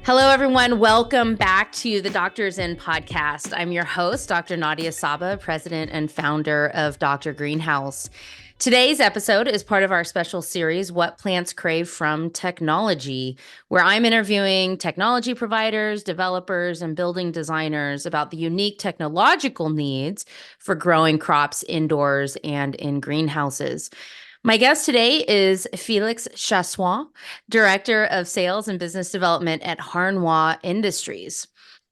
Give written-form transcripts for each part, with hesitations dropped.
Hello, everyone. Welcome back to the Doctors In podcast. I'm your host, Dr. Nadia Sabeh, president and founder of Dr. Greenhouse. Today's episode is part of our special series, What Plants Crave from Technology, where I'm interviewing technology providers, developers, and building designers about the unique technological needs for growing crops indoors and in greenhouses. My guest today is Felix Chassouant, Director of Sales and Business Development at Harnois Industries.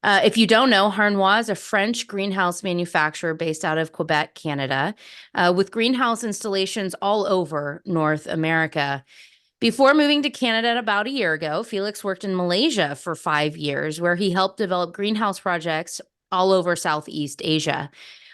If you don't know, Harnois is a French greenhouse manufacturer based out of Quebec, Canada, with greenhouse installations all over North America. Before moving to Canada about a year ago, Felix worked in Malaysia for 5 years, where he helped develop greenhouse projects all over Southeast Asia.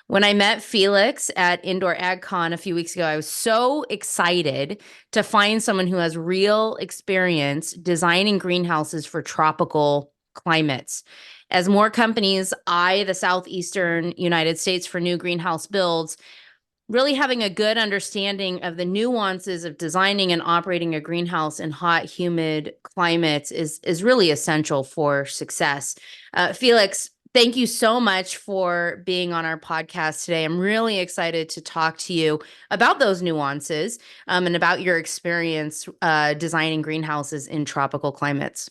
When I met Felix at Indoor AgCon a few weeks ago, I was so excited to find someone who has real experience designing greenhouses for tropical climates. As more companies eye the southeastern United States for new greenhouse builds, really having a good understanding of the nuances of designing and operating a greenhouse in hot, humid climates is really essential for success. Felix, thank you so much for being on our podcast today. I'm really excited to talk to you about those nuances and about your experience designing greenhouses in tropical climates.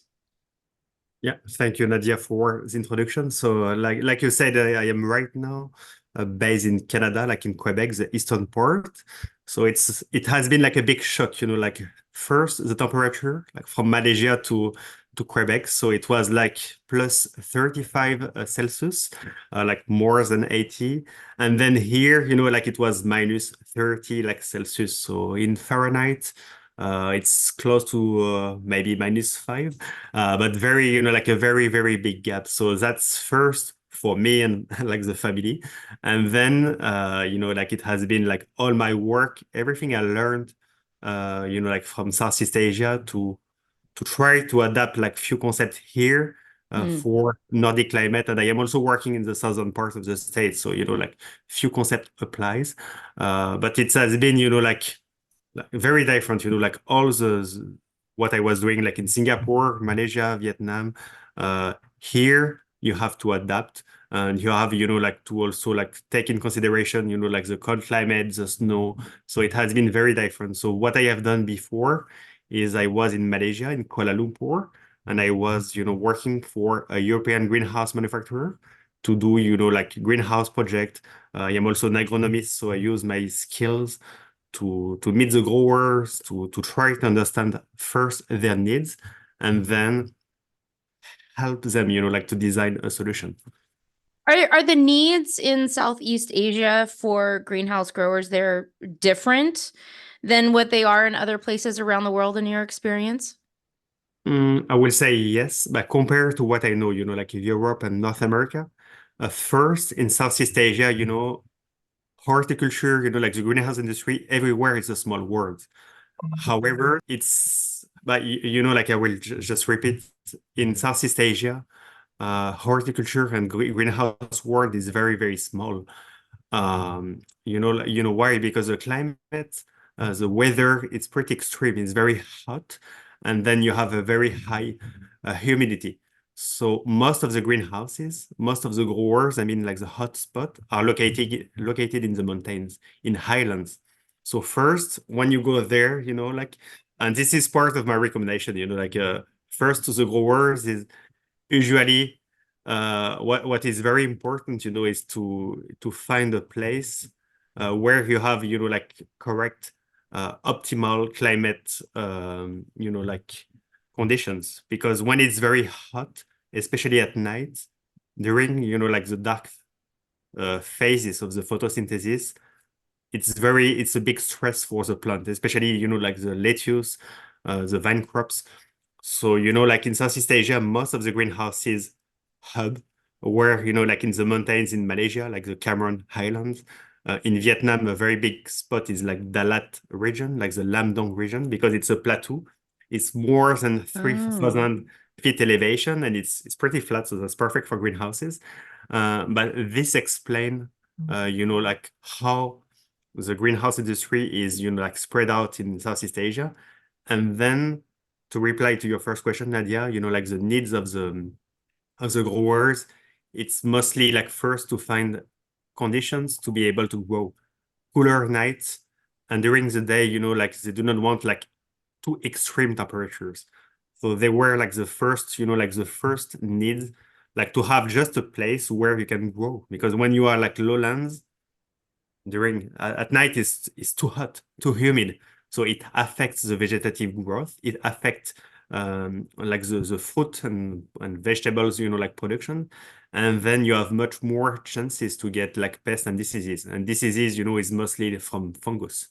Yeah, thank you, Nadia, for the introduction. So, like you said, I am right now based in Canada, like in Quebec, the eastern part. So it has been like a big shock, like first the temperature, like from Malaysia to Quebec. So it was like plus 35 Celsius, like more than 80. And then here, like it was minus 30 like Celsius. So in Fahrenheit, it's close to maybe -5, but like a very, very big gap. So that's first for me and like the family. And then, like it has been like all my work, everything I learned, like from Southeast Asia to try to adapt like few concepts here for Nordic climate. And I am also working in the southern part of the state. So, like few concept applies. But it has been, like very different, like all what I was doing, like in Singapore, Malaysia, Vietnam. Here you have to adapt, and you have, like to also like take in consideration, like the cold climate, the snow. So it has been very different. So what I have done before is I was in Malaysia, in Kuala Lumpur, and I was, working for a European greenhouse manufacturer to do, like greenhouse project. I am also an agronomist, so I use my skills to meet the growers, to try to understand first their needs, and then help them, like to design a solution. Are the needs in Southeast Asia for greenhouse growers there different than what they are in other places around the world in your experience? I will say yes, but compared to what I know, like in Europe and North America, first in Southeast Asia, horticulture, like the greenhouse industry, everywhere is a small world. However, but like I will just repeat, in Southeast Asia, horticulture and greenhouse world is very, very small. You know why? Because the climate, the weather, it's pretty extreme. It's very hot, and then you have a very high humidity. So most of the greenhouses, most of the growers, I mean, like the hot spot, are located in the mountains, in highlands. So first, when you go there, like, and this is part of my recommendation, like first to the growers is usually what is very important, is to find a place where you have, like correct optimal climate, like conditions. Because when it's very hot, especially at night, during, like the dark phases of the photosynthesis, it's a big stress for the plant, especially, like the lettuce, the vine crops. So, like in Southeast Asia, most of the greenhouses hub where, like in the mountains in Malaysia, like the Cameron Highlands. In Vietnam, a very big spot is like Dalat region, like the Lam Dong region, because it's a plateau. It's more than 3,000 feet elevation, and it's pretty flat, so that's perfect for greenhouses. But this explains, like how the greenhouse industry is, like spread out in Southeast Asia. And then to reply to your first question, Nadia, like the needs of the growers, it's mostly like first to find conditions to be able to grow cooler nights, and during the day, like they do not want like too extreme temperatures. So they were like the first need, like to have just a place where you can grow. Because when you are like lowlands, during at night is too hot, too humid. So it affects the vegetative growth. It affects like the fruit and vegetables, like production. And then you have much more chances to get like pests and diseases. And diseases, is mostly from fungus.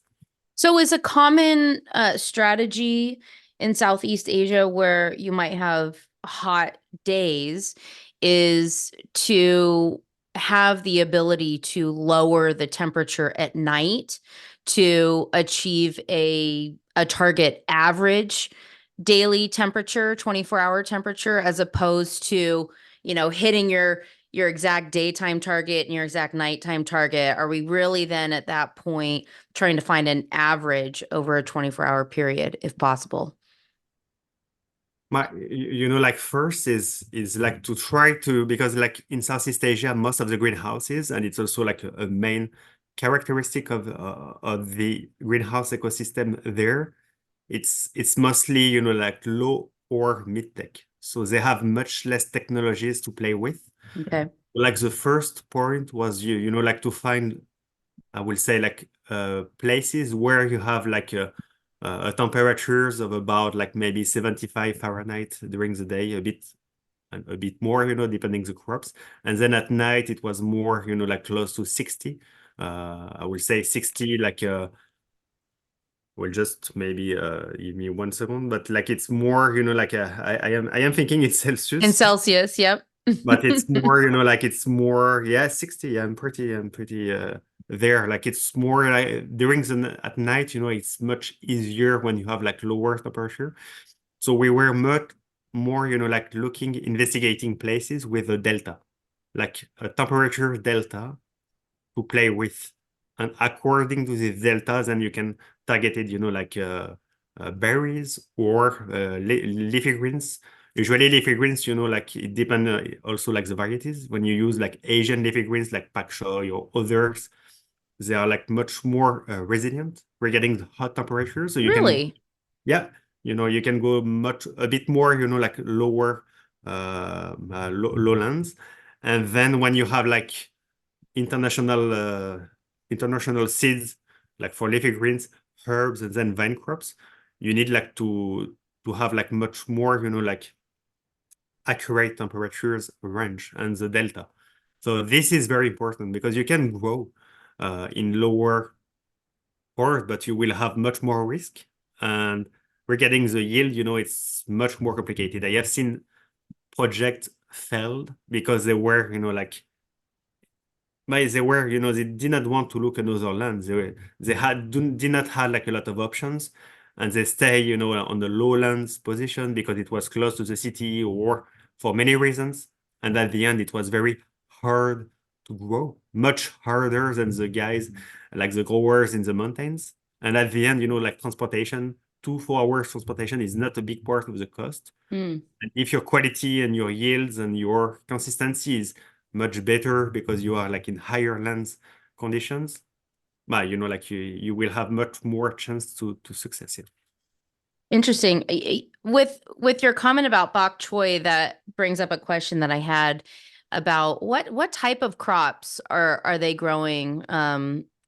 So is a common strategy in Southeast Asia where you might have hot days is to have the ability to lower the temperature at night to achieve a target average daily temperature, 24-hour temperature, as opposed to, hitting your exact daytime target and your exact nighttime target. Are we really then at that point trying to find an average over a 24-hour period, if possible? Like first is like to try to, because like in Southeast Asia, most of the greenhouses, and it's also like a main characteristic of the greenhouse ecosystem there. It's mostly, like low or mid-tech. So they have much less technologies to play with. Okay. Like the first point was like to find, I will say like places where you have like temperatures of about like maybe 75 Fahrenheit during the day, a bit more, depending the crops. And then at night it was more, like close to 60. I will say 60 like well, just maybe give me 1 second, but like it's more, like I am thinking it's In Celsius, Celsius, yep. but it's more, like it's more, yeah, 60. I'm pretty there. Like it's more like during at night, it's much easier when you have like lower temperature. So we were much more, like investigating places with a delta, like a temperature delta to play with. And according to the deltas, then you can target it, like berries or leafy greens. Usually leafy greens, like it depends also like the varieties. When you use like Asian leafy greens like pak choi or others, they are like much more resilient regarding the hot temperatures. So you can, Really? yeah, you can go a bit more, like lower lowlands. And then when you have like international international seeds, like for leafy greens, herbs, and then vine crops, you need like to have like much more, like accurate temperatures range and the delta. So this is very important because you can grow in lower forest, but you will have much more risk. And regarding the yield, it's much more complicated. I have seen projects failed because they were, like but they were, they did not want to look at other lands. Did not have like a lot of options, and they stay, on the lowlands position because it was close to the city or for many reasons. And at the end, it was very hard to grow, much harder than the guys, like the growers in the mountains. And at the end, like transportation, 2 4 hours transportation is not a big part of the cost. Mm. And if your quality and your yields and your consistency is much better because you are like in higher lands conditions, but like you will have much more chance to success it. Interesting. With your comment about bok choy, that brings up a question that I had about what type of crops are they growing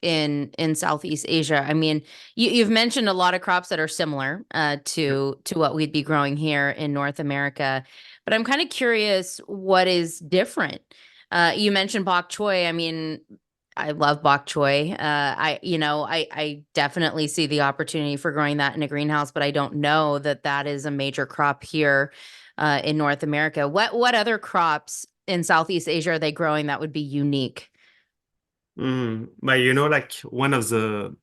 in Southeast Asia? I mean, you've mentioned a lot of crops that are similar to what we'd be growing here in North America, but I'm kind of curious what is different. You mentioned bok choy. I mean, I love bok choy. I definitely see the opportunity for growing that in a greenhouse, but I don't know that that is a major crop here in North America. What other crops in Southeast Asia are they growing that would be unique? But like one of the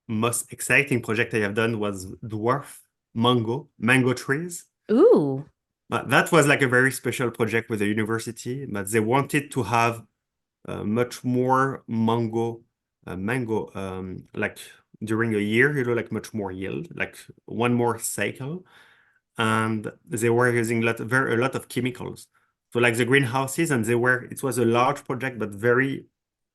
most exciting project I have done was dwarf mango trees. Ooh. But that was like a very special project with the university, but they wanted to have much more mango like during a year, like much more yield, like one more cycle. and they were using a lot of chemicals. So like the greenhouses, and it was a large project, but very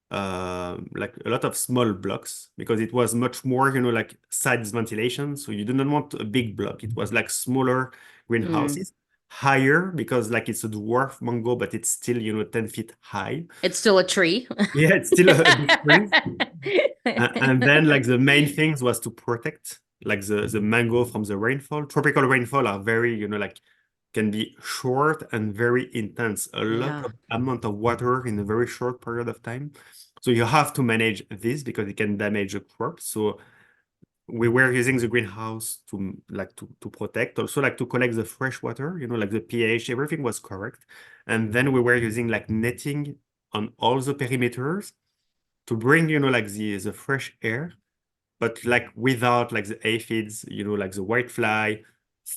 like a lot of small blocks because it was much more, like sides ventilation. So you do not want a big block. It was like smaller Mm. greenhouses, higher because like it's a dwarf mango, but it's still, 10 feet high. It's still a tree. Yeah, it's still a big tree. And then like the main things was to protect like the mango from the rainfall. Tropical rainfall are very, like can be short and very intense. A lot Yeah. of amount of water in a very short period of time. So you have to manage this because it can damage the crop. So we were using the greenhouse to protect, also like to collect the fresh water, like the pH, everything was correct. And then we were using like netting on all the perimeters to bring, like the fresh air, but like without like the aphids, like the whitefly.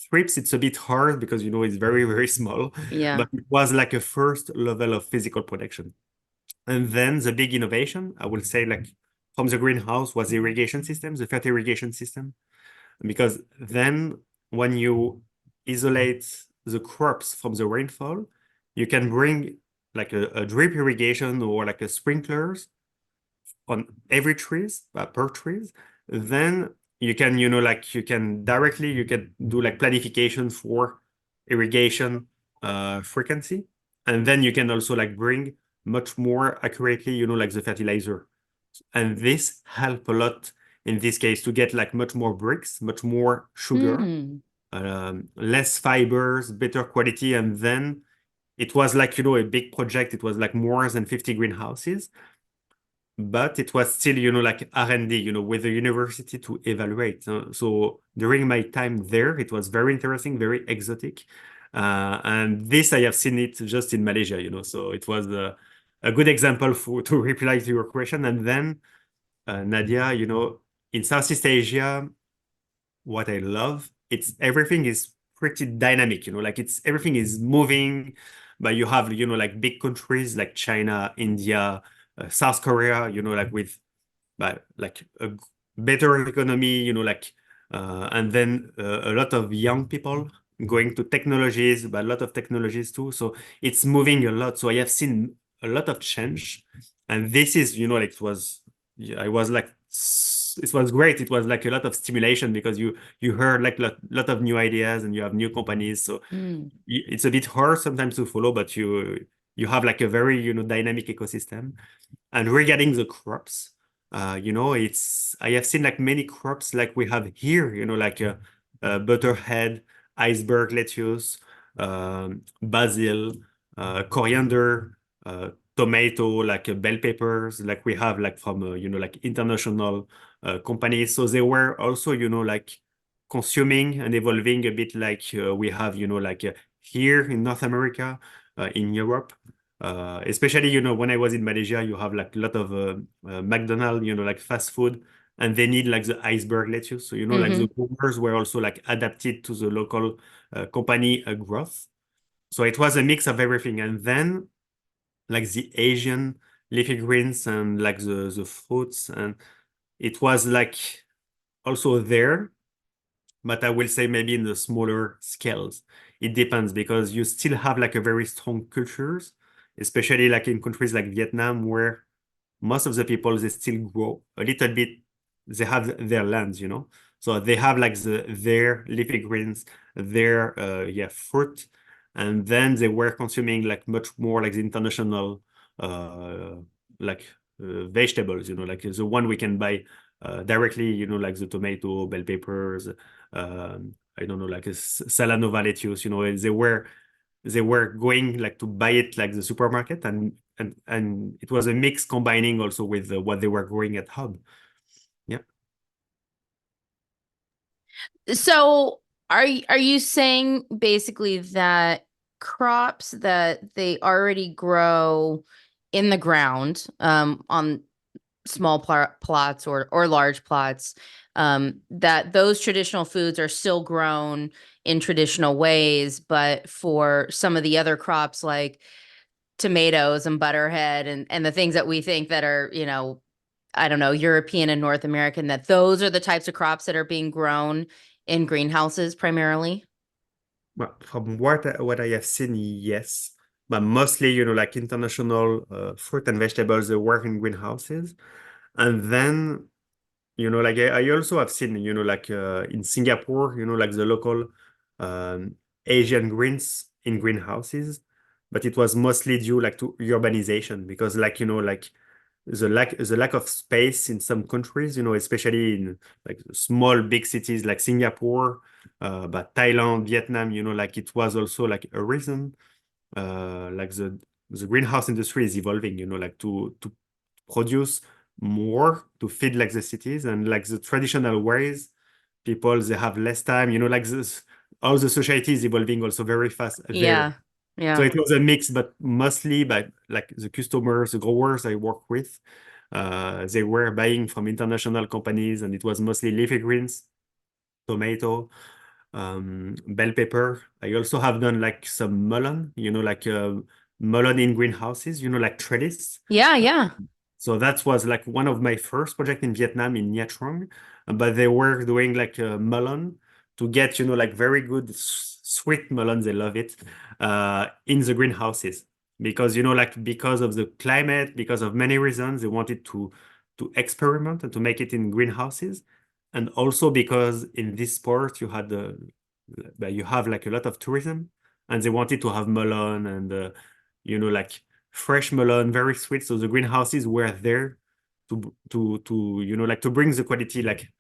Thrips, it's a bit hard because, it's very, very small, Yeah. but it was like a first level of physical protection. And then the big innovation, I would say, like from the greenhouse was the irrigation system, the fat irrigation system. Because then when you isolate the crops from the rainfall, you can bring like a drip irrigation or like a sprinklers on every trees per trees. Then you can, like you can do like planification for irrigation frequency. And then you can also like bring much more accurately, like the fertilizer. And this help a lot in this case to get like much more bricks, much more sugar, Mm. less fibers, better quality. And then it was like, a big project. It was like more than 50 greenhouses, but it was still, like R&D, with the university to evaluate. So during my time there, it was very interesting, very exotic. And this, I have seen it just in Malaysia, so it was a good example to reply to your question. And then Nadia, in Southeast Asia, what I love, it's everything is pretty dynamic, like everything is moving, but you have, like big countries like China, India, South Korea, like with like a better economy, like and then a lot of young people going to technologies, but a lot of technologies too. So it's moving a lot. So I have seen a lot of change, and this is, like it was, yeah, I was like, it was great. It was like a lot of stimulation because you heard like lot of new ideas and you have new companies. So Mm. it's a bit hard sometimes to follow, but you have like a very, dynamic ecosystem. And regarding the crops, it's I have seen like many crops like we have here, like butterhead, iceberg lettuce, basil, coriander, tomato, like bell peppers, like we have like from like international companies. So they were also, like consuming and evolving a bit like we have, like here in North America, in Europe. Especially, when I was in Malaysia, you have like a lot of McDonald's, like fast food, and they need like the iceberg lettuce. So, like the Hmm. growers were also like adapted to the local company growth. So it was a mix of everything. And then like the Asian leafy greens and like the fruits, and it was like also there, but I will say maybe in the smaller scales. It depends because you still have like a very strong cultures, especially like in countries like Vietnam, where most of the people they still grow a little bit. They have their lands, so they have like their leafy greens, their fruit, and then they were consuming like much more like the international uh like vegetables, like the one we can buy directly, like the tomato, bell peppers, I don't know, like a Salanova lettuce, and they were going like to buy it like the supermarket, and it was a mix combining also with what they were growing at home. Yeah. So are you saying basically that crops that they already grow in the ground, on small plots or large plots, that those traditional foods are still grown in traditional ways, but for some of the other crops like tomatoes and butterhead and the things that we think that are, I don't know, European and North American, that those are the types of crops that are being grown in greenhouses primarily? Well, from what I have seen, yes, but mostly, like international fruit and vegetables, they work in greenhouses. And then, like I also have seen, like in Singapore, like the local um, Asian greens in greenhouses, but it was mostly due like to urbanization because like, like the lack of space in some countries, especially in like small big cities like Singapore, but Thailand, Vietnam, like it was also like a reason. Like the greenhouse industry is evolving, like to produce more to feed like the cities and like the traditional ways, people they have less time, like this all the society is evolving also very fast there. Yeah. So Yeah. it was a mix, but mostly by like the customers, the growers I work with, they were buying from international companies, and it was mostly leafy greens, tomato, bell pepper. I also have done like some melon, like melon in greenhouses, like trellis. Yeah. Yeah. So that was like one of my first project in Vietnam in Nha Trang, but they were doing like a melon to get, like very good sweet melon. They love it in the greenhouses because, like because of the climate, because of many reasons, they wanted to experiment and to make it in greenhouses. And also because in this sport, you have like a lot of tourism and they wanted to have melon and, like fresh melon, very sweet. So the greenhouses were there to like to bring the quality like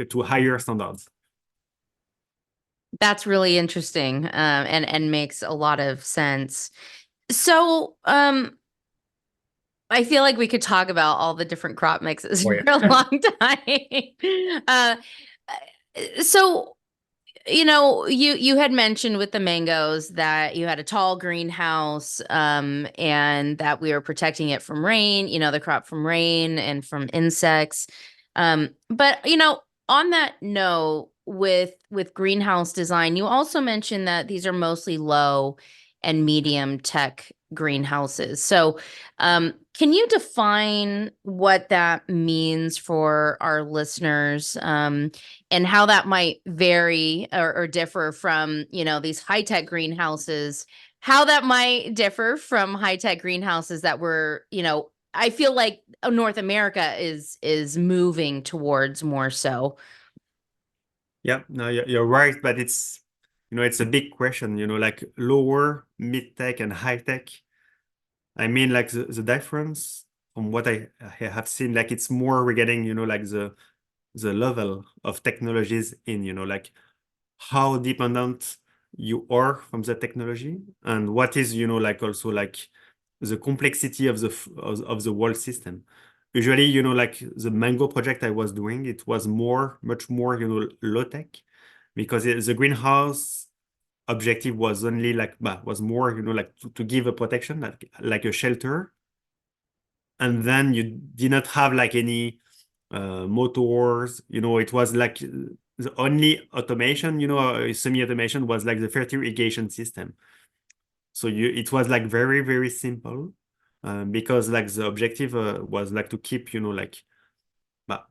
to higher standards. That's really interesting, and makes a lot of sense. So, I feel like we could talk about all the different crop mixes Oh for a yeah. long time. So you had mentioned with the mangoes that you had a tall greenhouse, and that we were protecting it from rain, the crop from rain and from insects. But on that note, with greenhouse design, you also mentioned that these are mostly low and medium tech greenhouses. So, can you define what that means for our listeners? And how that might vary or differ from, these high-tech greenhouses, how that might differ from high-tech greenhouses that were, I feel like North America is moving towards more so. Yeah, no, you're right, but it's a big question, like lower, mid-tech and high-tech. I mean, like the difference from what I have seen, like it's more regarding, like the level of technologies in, like how dependent you are from the technology and what is, like also like the complexity of the whole system. Usually, like the mango project I was doing, it was much more, low tech because the greenhouse objective was only like, was more, like to give a protection, like a shelter. And then you did not have like any motors, it was like the only automation, semi-automation was like the fertile irrigation system. So it was like very, very simple because like the objective was like to keep, like bah,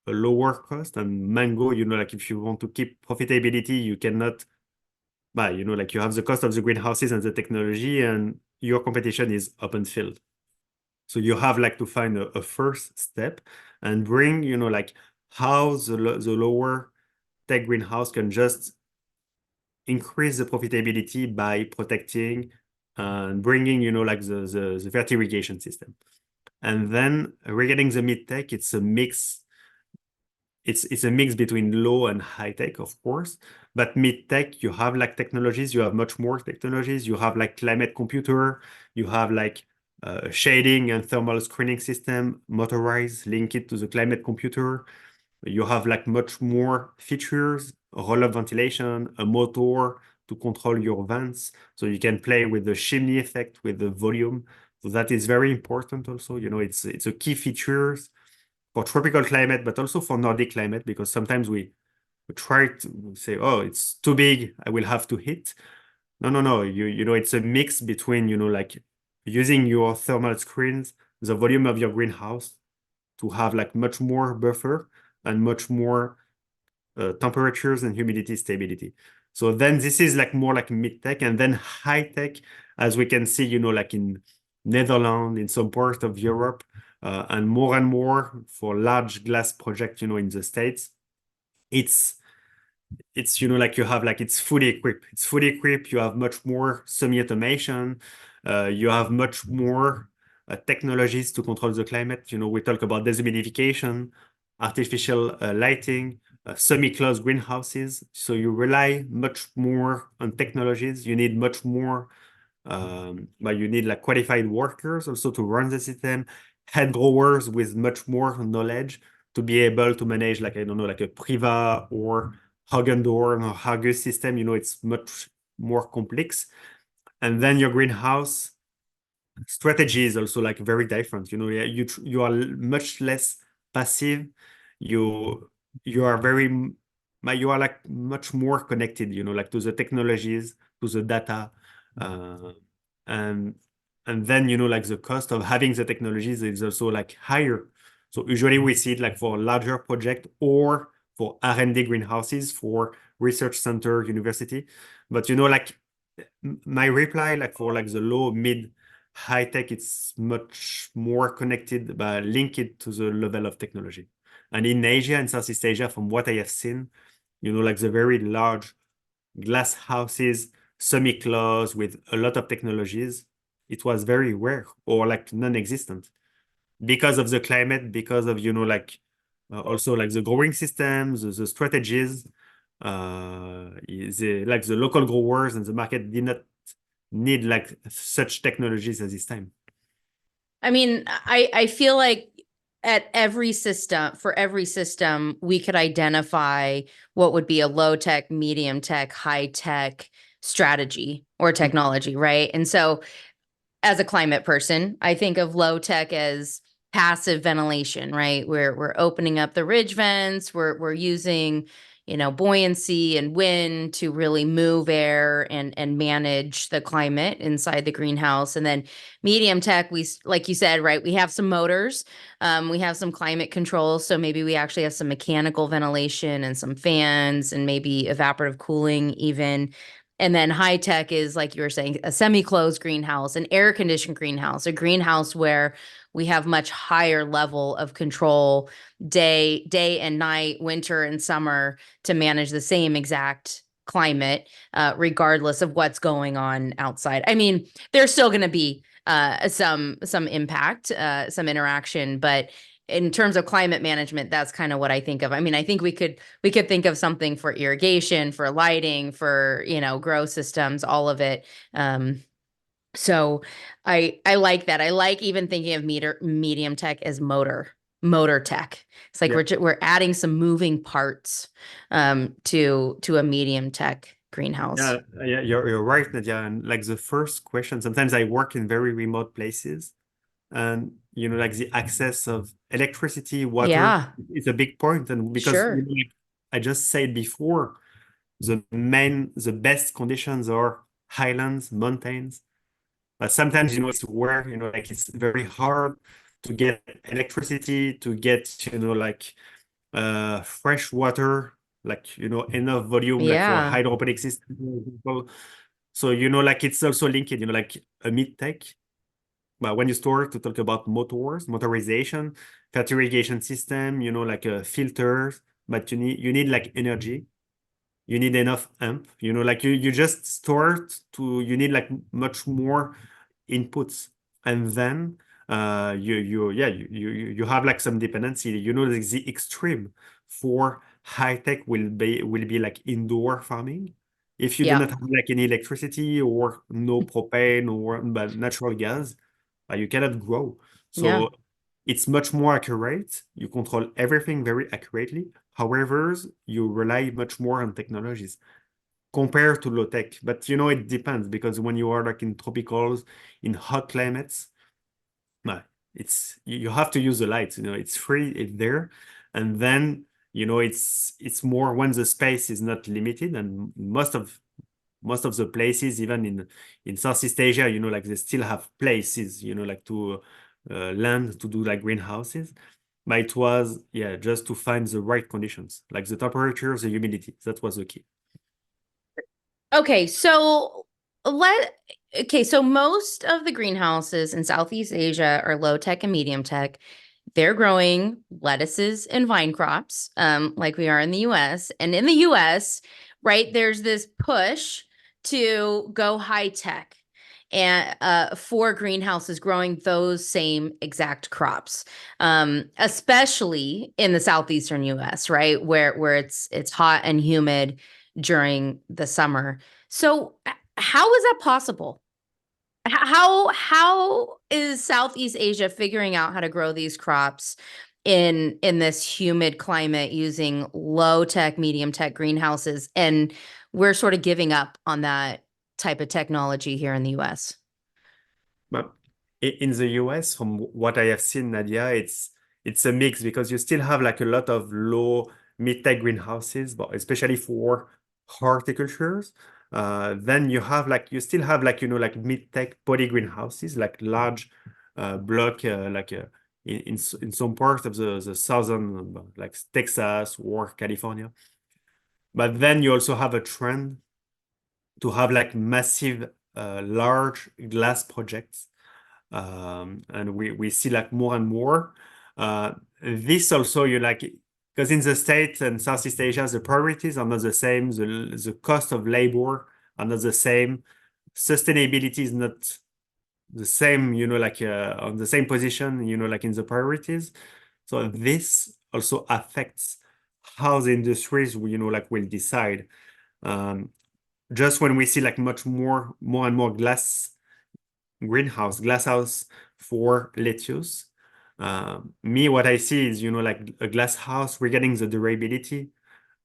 a lower cost and mango, like if you want to keep profitability, you cannot, like you have the cost of the greenhouses and the technology and your competition is open field. So you have like to find a first step and bring, like how the lower tech greenhouse can just increase the profitability by protecting and bringing, like the vertical irrigation system. And then regarding the mid tech, it's a mix. It's a mix between low and high tech, of course. But mid tech, you have like technologies, you have much more technologies. You have like climate computer, you have like shading and thermal screening system, motorized, link it to the climate computer. You have like much more features, roll-up ventilation, a motor to control your vents. So you can play with the chimney effect, with the volume. So that is very important also. It's a key features for tropical climate, but also for Nordic climate, because sometimes we try to say, oh, it's too big, I will have to hit. No, no, no. It's a mix between, like using your thermal screens, the volume of your greenhouse to have like much more buffer and much more temperatures and humidity stability. So then this is like more like mid-tech, and then high-tech, as we can see, like in Netherlands, in some part of Europe, and more for large glass project, in the States. It's like you have like it's fully equipped. It's fully equipped. You have much more semi-automation. You have much more technologies to control the climate. We talk about dehumidification, artificial lighting, semi-closed greenhouses. So you rely much more on technologies. You need much more, but you need like qualified workers also to run the system, head growers with much more knowledge to be able to manage, like, I don't know, like a Priva or Hagendorn or Hagus system. It's much more complex. And then your greenhouse strategy is also like very different. You are much less passive. You are very, but you are like much more connected, like to the technologies, to the data, uh, and then like the cost of having the technologies is also like higher. So usually we see it like for larger project or for R&D greenhouses for research center, university. But like my reply, like for like the low, mid, high tech, it's much more connected, but link it to the level of technology. And in Asia and Southeast Asia, from what I have seen, like the very large glass houses, semi-closed with a lot of technologies, it was very rare or like non-existent because of the climate, because of, also like the growing systems, the strategies, like the local growers and the market did not need like such technologies at this time. I mean, I feel like at every system, for every system, we could identify what would be a low tech, medium tech, high tech strategy or technology, right? And so as a climate person, I think of low tech as passive ventilation, right? We're opening up the ridge vents, we're using, buoyancy and wind to really move air and manage the climate inside the greenhouse. And then medium tech, we, like you said, right, we have some motors, we have some climate control, so maybe we actually have some mechanical ventilation and some fans and maybe evaporative cooling even. And then high tech is, like you were saying, a semi-closed greenhouse, an air-conditioned greenhouse, a greenhouse where we have much higher level of control day and night, winter and summer to manage the same exact climate, regardless of what's going on outside. I mean, there's still going to be some impact, some interaction, but in terms of climate management, that's kind of what I think of. I mean, I think we could think of something for irrigation, for lighting, for, grow systems, all of it. So I like that. I like even thinking of medium tech as motor tech. It's like Yeah. we're adding some moving parts to a medium tech greenhouse. Yeah, you're right, Nadia. And like the first question, sometimes I work in very remote places, and like the access of electricity, water Yeah, is a big point. And because sure. like I just said before, the best conditions are highlands, mountains. But sometimes, it's where, like it's very hard to get electricity, to get, like fresh water, like, enough volume, like for Yeah. hydroponic system, for example. So, like it's also linked, like a mid-tech. But when you start to talk about motorization, fertigation system, like filters, but you need like energy, you need enough amp, like you just start to, you need like much more inputs. And then you have like some dependency, like the extreme for high tech will be like indoor farming. If you do Yeah. not have like any electricity or no propane or but natural gas, you cannot grow. Yeah. So it's much more accurate. You control everything very accurately. However, you rely much more on technologies compared to low tech. But it depends because when you are like in tropicals, in hot climates, uh, you have to use the lights. It's free, it's there, and then it's more when the space is not limited, and most of the places, even in Southeast Asia, like they still have places, like to land to do like greenhouses. But it was, just to find the right conditions, like the temperature, the humidity. That was the key. Okay, so let okay, so most of the greenhouses in Southeast Asia are low tech and medium tech. They're growing lettuces and vine crops, like we are in the US. And in the US, right, there's this push to go high tech and for greenhouses growing those same exact crops, especially in the southeastern US, right, where it's hot and humid during the summer. So how is that possible? How is Southeast Asia figuring out how to grow these crops in this humid climate using low tech, medium tech greenhouses? And we're sort of giving up on that type of technology here in the US. But in the US, from what I have seen, Nadia, it's a mix because you still have like a lot of low mid-tech greenhouses, but especially for horticultures. Then you still have like like mid-tech poly greenhouses, like large block in some parts of the southern like Texas or California. But then you also have a trend to have like massive large glass projects, and we see like more and more. This also you like because in the States and Southeast Asia the priorities are not the same. The cost of labor are not the same. Sustainability is not the same. Like on the same position. Like in the priorities. So this also affects how the industries like will decide. Um, just when we see like more and more glass house for lettuce. What I see is, like a glass house regarding the durability,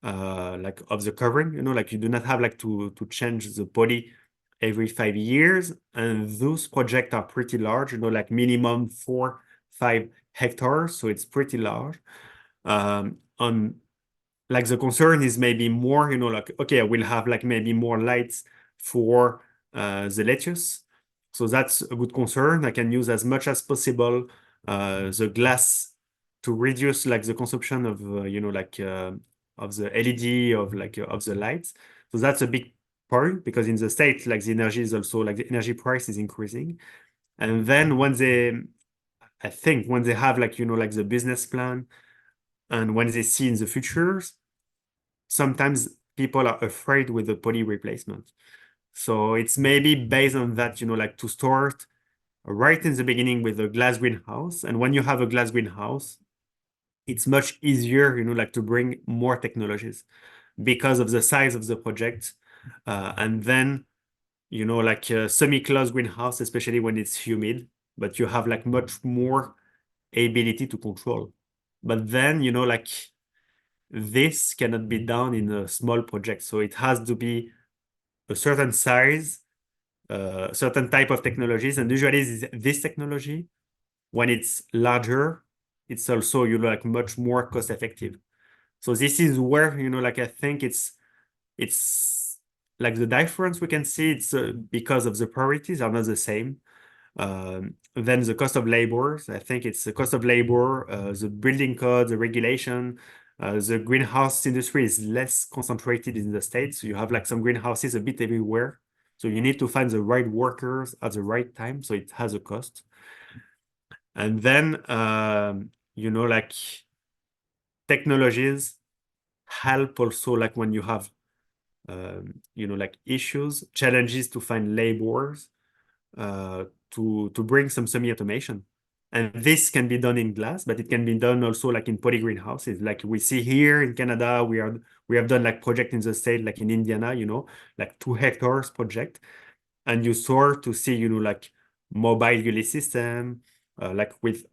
like of the covering, like you do not have like to change the body every 5 years. And those projects are pretty large, like minimum 4-5 hectares. So it's pretty large. On like the concern is maybe more, like, okay, I will have like maybe more lights for the lettuce. So that's a good concern. I can use as much as possible the glass to reduce like the consumption of, like of the LED of the lights. So that's a big part because in the States, like the energy is also like the energy price is increasing. And then I think when they have like, like the business plan and when they see in the futures, sometimes people are afraid with the poly replacement. So it's maybe based on that, like to start right in the beginning with a glass greenhouse. And when you have a glass greenhouse, it's much easier, like to bring more technologies because of the size of the project. And then, like a semi-closed greenhouse, especially when it's humid, but you have like much more ability to control. But then, like this cannot be done in a small project. So it has to be a certain size, certain type of technologies. And usually this technology, when it's larger, it's also, like much more cost effective. So this is where, like I think it's like the difference we can see. It's because of the priorities are not the same. Then the cost of labor, I think it's the cost of labor, the building code, the regulation. The greenhouse industry is less concentrated in the States. So you have like some greenhouses a bit everywhere. So you need to find the right workers at the right time. So it has a cost. And then, like technologies help also like when you have, like issues, challenges to find laborers. To bring some semi-automation. And this can be done in glass, but it can be done also like in poly greenhouses. Like we see here in Canada, we have done like project in the state, like in Indiana, like 2 hectares project. And you start to see, like mobile ULI system, like with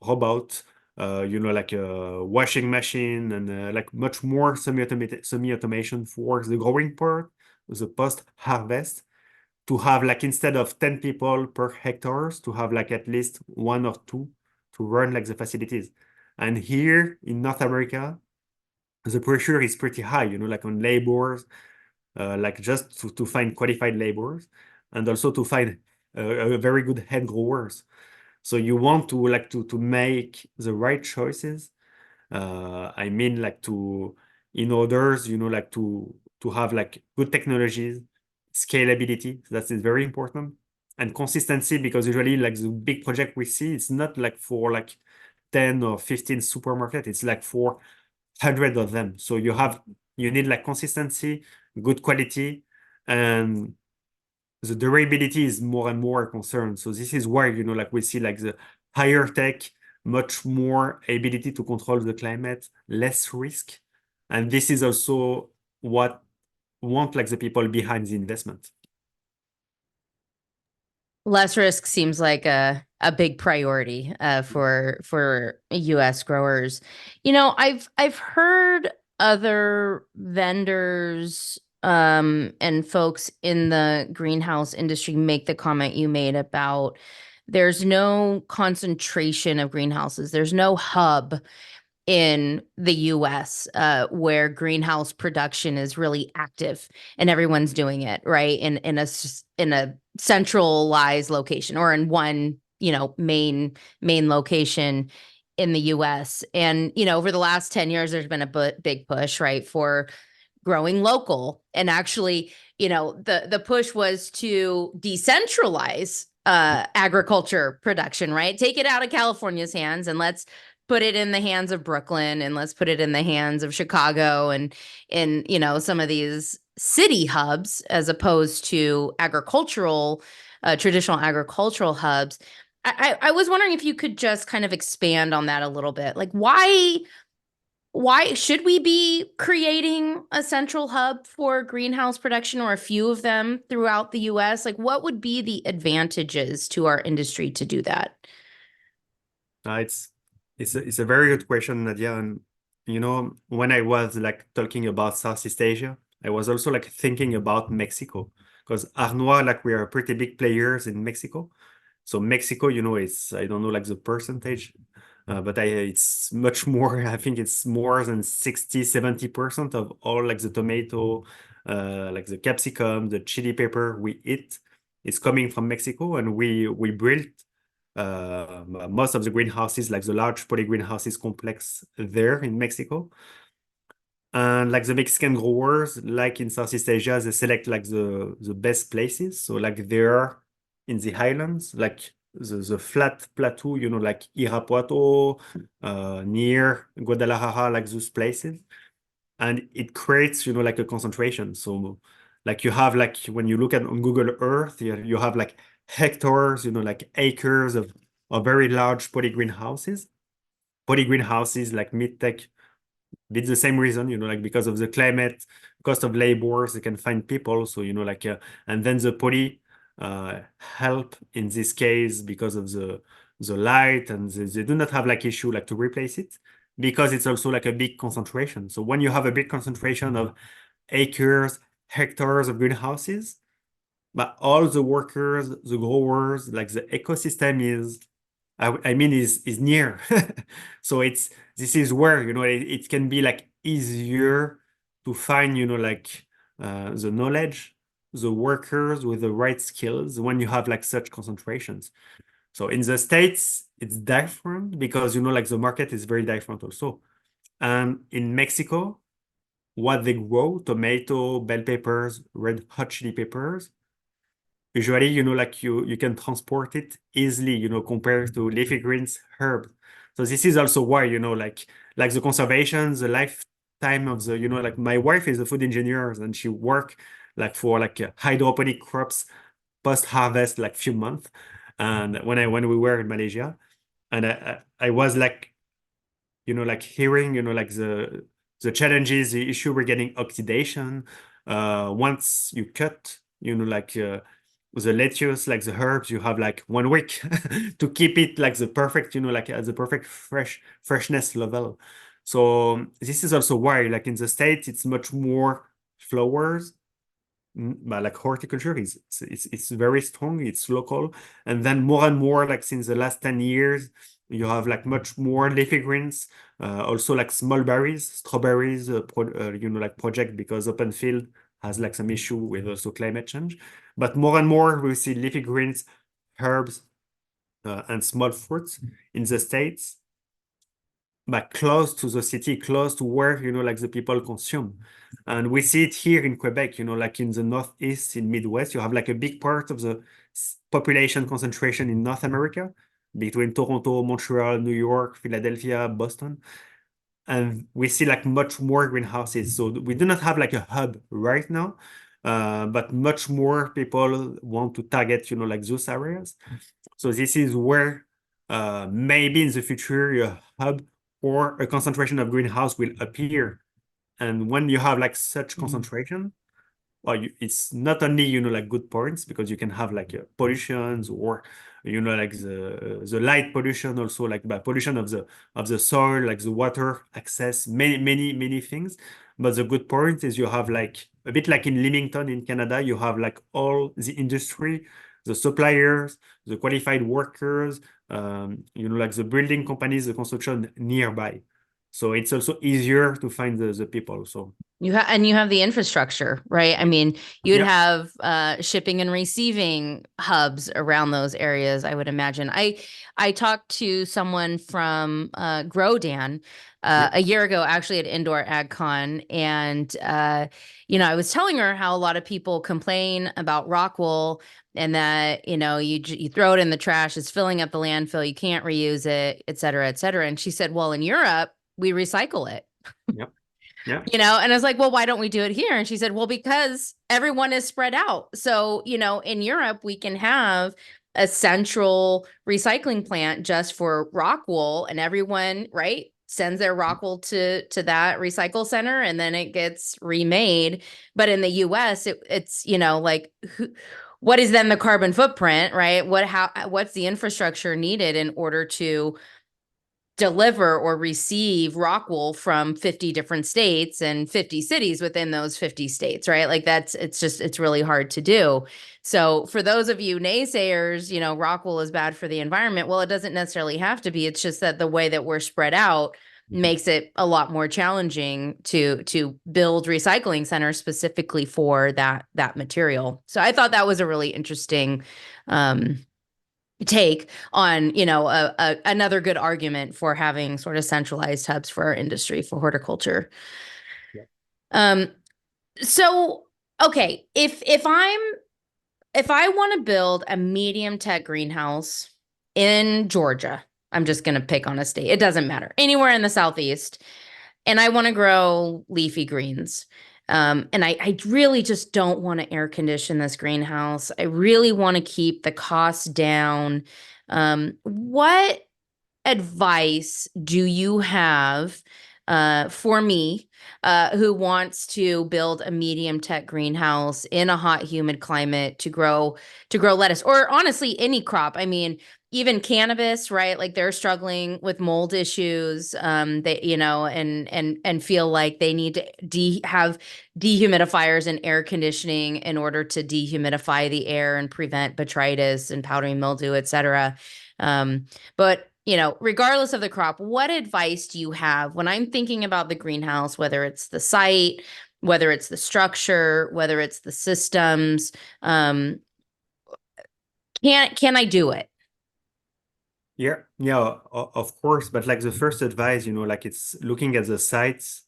robot, like a washing machine and like much more semi-automation for the growing part, the post-harvest to have like instead of 10 people per hectares to have like at least 1 or 2 to run like the facilities. And here in North America, the pressure is pretty high, like on laborers, like just to find qualified laborers and also to find a very good head growers. So you want to like to make the right choices. I mean like to in orders, like to have like good technologies scalability. That is very important. And consistency, because usually like the big project we see, it's not like for like 10 or 15 supermarket, it's like for 100 of them. So you need like consistency, good quality, and the durability is more and more a concern. So this is why, like we see like the higher tech, much more ability to control the climate, less risk. And this is also what want like the people behind the investment. Less risk seems like a big priority for U.S. growers. I've heard other vendors and folks in the greenhouse industry make the comment you made about there's no concentration of greenhouses. There's no hub in the US where greenhouse production is really active and everyone's doing it, right? In a centralized location or in one, main location in the US. And, over the last 10 years, there's been a big push, right, for growing local. And actually, the push was to decentralize agriculture production, right? Take it out of California's hands and let's put it in the hands of Brooklyn and let's put it in the hands of Chicago and in, some of these city hubs as opposed to traditional agricultural hubs. I was wondering if you could just kind of expand on that a little bit. Like why should we be creating a central hub for greenhouse production or a few of them throughout the US? Like what would be the advantages to our industry to do that? It's a very good question, Nadia. And when I was like talking about Southeast Asia, I was also like thinking about Mexico, because Harnois, like we are pretty big players in Mexico. So Mexico, it's, I don't know like the percentage, but it's much more. I think it's more than 60-70% of all like the tomato, like the capsicum, the chili pepper we eat is coming from Mexico, and we built most of the greenhouses, like the large poly greenhouses complex there in Mexico. And like the Mexican growers, like in Southeast Asia, they select like the best places. So like they're in the highlands, like the flat plateau, like Irapuato, near Guadalajara, like those places. And it creates, like a concentration. So like you have like, when you look at on Google Earth, you have like hectares, like acres of very large poly greenhouses. Poly greenhouses like mid-tech, it's the same reason, like because of the climate, cost of labors, they can find people. So, like, and then the poly help in this case because of the light, and they do not have like issue like to replace it, because it's also like a big concentration. So when you have a big concentration of acres, hectares of greenhouses, but all the workers, the growers, like the ecosystem is near. So this is where, it can be like easier to find, like the knowledge, the workers with the right skills when you have like such concentrations. So in the States, it's different because, like the market is very different also. And in Mexico, what they grow, tomato, bell peppers, red hot chili peppers, usually, like you can transport it easily, compared to leafy greens, herb. So this is also why, like the conservation, the lifetime of the, like my wife is a food engineer and she work like for like hydroponic crops post-harvest, like few months. And when we were in Malaysia, and I was like, like hearing, like the challenges, the issue we're getting oxidation. Once you cut, like the lettuce, like the herbs, you have like 1 week to keep it like the perfect, like at the perfect freshness level. So this is also why, like in the States, it's much more flowers, but like horticulture it's very strong, it's local. And then more and more, like since the last 10 years, you have like much more leafy greens, also like small berries, strawberries, like project, because open field has like some issue with also climate change. But more and more we see leafy greens, herbs, and small fruits in the States. but close to the city, close to where, like the people consume. And we see it here in Quebec, like in the Northeast, in Midwest, you have like a big part of the population concentration in North America, between Toronto, Montreal, New York, Philadelphia, Boston. And we see like much more greenhouses. So we do not have like a hub right now, but much more people want to target, like those areas. So this is where maybe in the future a hub or a concentration of greenhouse will appear. And when you have like such concentration, well, it's not only, like good points because you can have like pollutions or, like the light pollution also, like by pollution of the soil, like the water access, many things. But the good point is you have like a bit like in Leamington in Canada, you have like all the industry, the suppliers, the qualified workers, like the building companies, the construction nearby. So it's also easier to find the people. So You have the infrastructure, right? I mean, you'd yeah, have shipping and receiving hubs around those areas, I would imagine. I talked to someone from Grodan yeah, a year ago, actually at Indoor AgCon, and I was telling her how a lot of people complain about rock wool and that you throw it in the trash, it's filling up the landfill, you can't reuse it, et cetera, et cetera. And she said, well, in Europe, we recycle it. yeah. Yeah. And I was like, well, why don't we do it here? And she said, well, because everyone is spread out. So, in Europe, we can have a central recycling plant just for rock wool, and everyone, right, sends their rock wool to that recycle center, and then it gets remade. But in the US, it's, like, what is then the carbon footprint, right? What's the infrastructure needed in order to deliver or receive rock wool from 50 different states and 50 cities within those 50 states, right? Like it's really hard to do. So for those of you naysayers, rock wool is bad for the environment. Well, it doesn't necessarily have to be. It's just that the way that we're spread out makes it a lot more challenging to build recycling centers specifically for that material. So I thought that was a really interesting take on, another good argument for having sort of centralized hubs for our industry for horticulture. Yeah. Um, so okay, if I want to build a medium tech greenhouse in Georgia, I'm just going to pick on a state. It doesn't matter. Anywhere in the Southeast, and I want to grow leafy greens. And I really just don't want to air condition this greenhouse. I really want to keep the costs down. What advice do you have for me who wants to build a medium tech greenhouse in a hot, humid climate to grow lettuce, or honestly any crop? I mean, even cannabis, right? Like they're struggling with mold issues. They, and feel like they need to have dehumidifiers and air conditioning in order to dehumidify the air and prevent botrytis and powdery mildew, et cetera. But regardless of the crop, what advice do you have when I'm thinking about the greenhouse, whether it's the site, whether it's the structure, whether it's the systems? Can I do it? Yeah, of course. But like the first advice, like it's looking at the sites,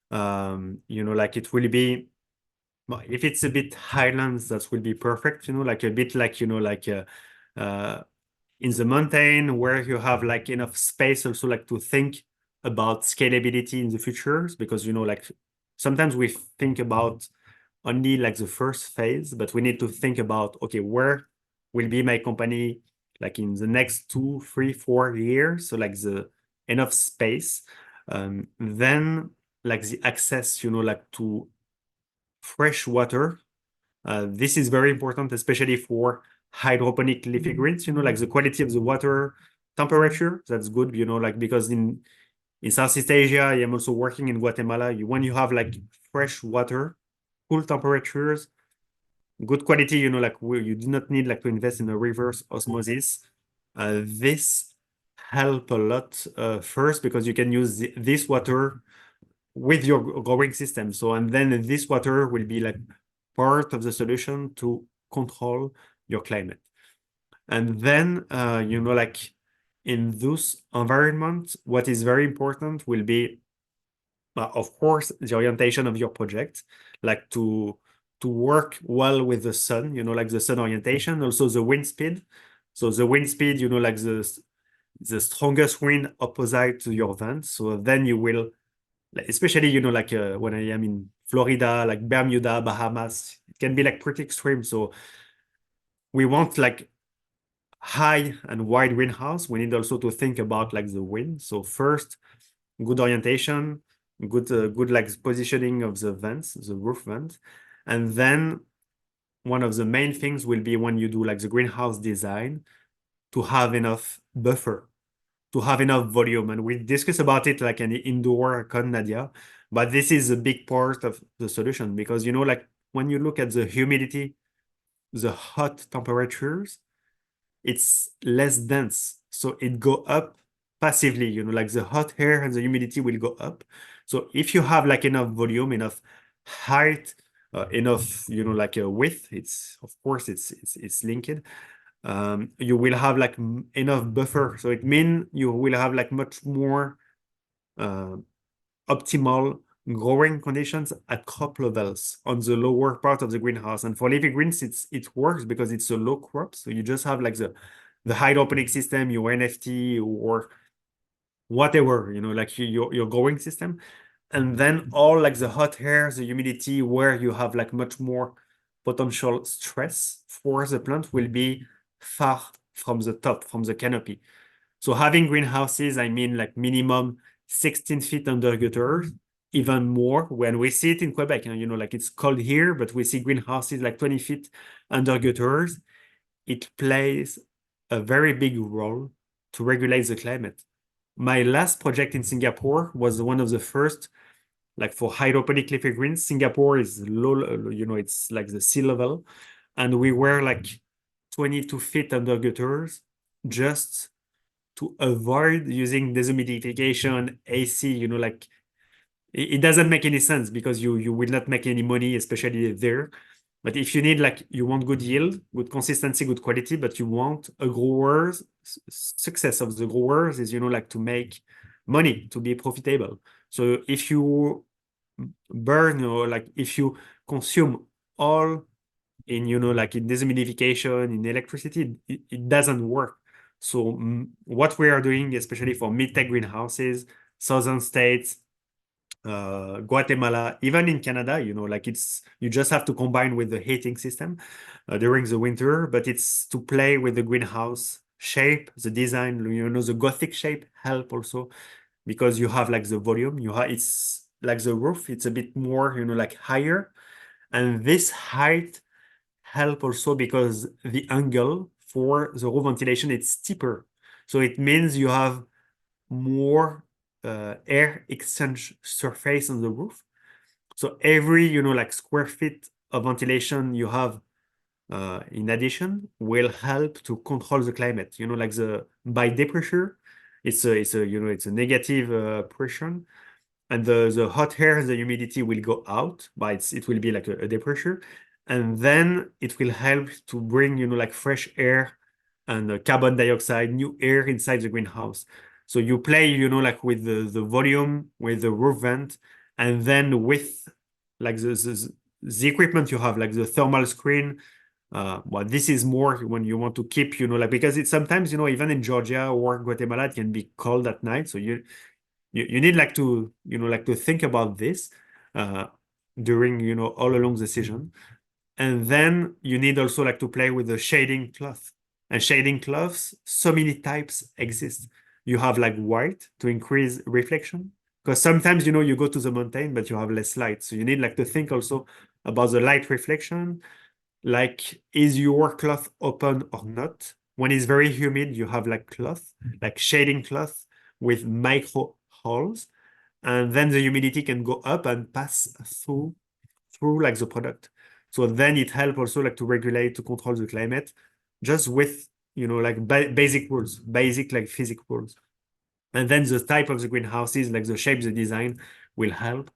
like it will be, well, if it's a bit highlands, that will be perfect, like a bit like, uh, in the mountain where you have like enough space also like to think about scalability in the future, because, like sometimes we think about only like the first phase, but we need to think about, okay, where will be my company like in the next 2, 3, 4 years? So like the enough space. Then like the access, like to fresh water. This is very important, especially for hydroponic leafy greens, like the quality of the water temperature. That's good, like because in Southeast Asia, I am also working in Guatemala. When you have like fresh water, cool temperatures, good quality, like you do not need like to invest in a reverse osmosis. This help a lot first because you can use this water with your growing system. So, and then this water will be like part of the solution to control your climate. And then, like in those environments, what is very important will be, of course, the orientation of your project, like to work well with the sun, like the sun orientation, also the wind speed. So the wind speed, like the strongest wind opposite to your vent. So then you will, like, especially, like when I am in Florida, like Bermuda, Bahamas, it can be like pretty extreme. So we want like high and wide greenhouse. We need also to think about like the wind. So first, good orientation, good like positioning of the vents, the roof vent. And then one of the main things will be when you do like the greenhouse design to have enough buffer, to have enough volume. And we discuss about it like an indoor con, Nadia, but this is a big part of the solution because, like when you look at the humidity, the hot temperatures, it's less dense. So it go up passively, like the hot air and the humidity will go up. So if you have like enough volume, enough height, enough, like a width, it's of course it's linked. You will have like enough buffer. So it means you will have like much more uh, optimal growing conditions at crop levels on the lower part of the greenhouse. And for leafy greens, it works because it's a low crop. So you just have like the hydroponic system, your NFT or whatever, like your growing system. And then all like the hot air, the humidity, where you have like much more potential stress for the plant will be far from the top, from the canopy. So having greenhouses, I mean like minimum 16 feet under gutters, even more when we see it in Quebec, like it's cold here, but we see greenhouses like 20 feet under gutters. It plays a very big role to regulate the climate. My last project in Singapore was one of the first, like for hydroponic leafy greens. Singapore is low, it's like the sea level. And we were like 22 feet under gutters just to avoid using dehumidification, AC, like it doesn't make any sense because you will not make any money, especially there. But if you need like you want good yield, good consistency, good quality, but you want a grower's success of the growers is like to make money, to be profitable. So if you burn or like if you consume all in like in dehumidification, in electricity, it doesn't work. So what we are doing, especially for mid-tech greenhouses, southern states, Guatemala, even in Canada, like you just have to combine with the heating system during the winter, but it's to play with the greenhouse shape, the design, the Gothic shape help also because you have like the volume, it's like the roof, it's a bit more, like higher. And this height help also because the angle for the roof ventilation, it's steeper. So it means you have more air exchange surface on the roof. So every, like square feet of ventilation you have in addition will help to control the climate. Like by depressure, it's a negative pressure, and the hot air, the humidity will go out, but it will be like a depressure, and then it will help to bring like fresh air and carbon dioxide, new air inside the greenhouse. So you play like with the volume, with the roof vent, and then with like the equipment you have, like the thermal screen. Well, this is more when you want to keep, like because it's sometimes, even in Georgia or Guatemala, it can be cold at night. So you need like to like to think about this uh during all along the season. And then you need also like to play with the shading cloth. And shading cloths, so many types exist. You have like white to increase reflection because sometimes you go to the mountain but you have less light, so you need like to think also about the light reflection. Like, is your cloth open or not? When it's very humid, you have like cloth, like shading cloth with micro holes, and then the humidity can go up and pass through like the product. So then it helps also like to regulate, to control the climate, just with like basic rules, basic like physics rules. And then the type of the greenhouses, like the shape, the design will help.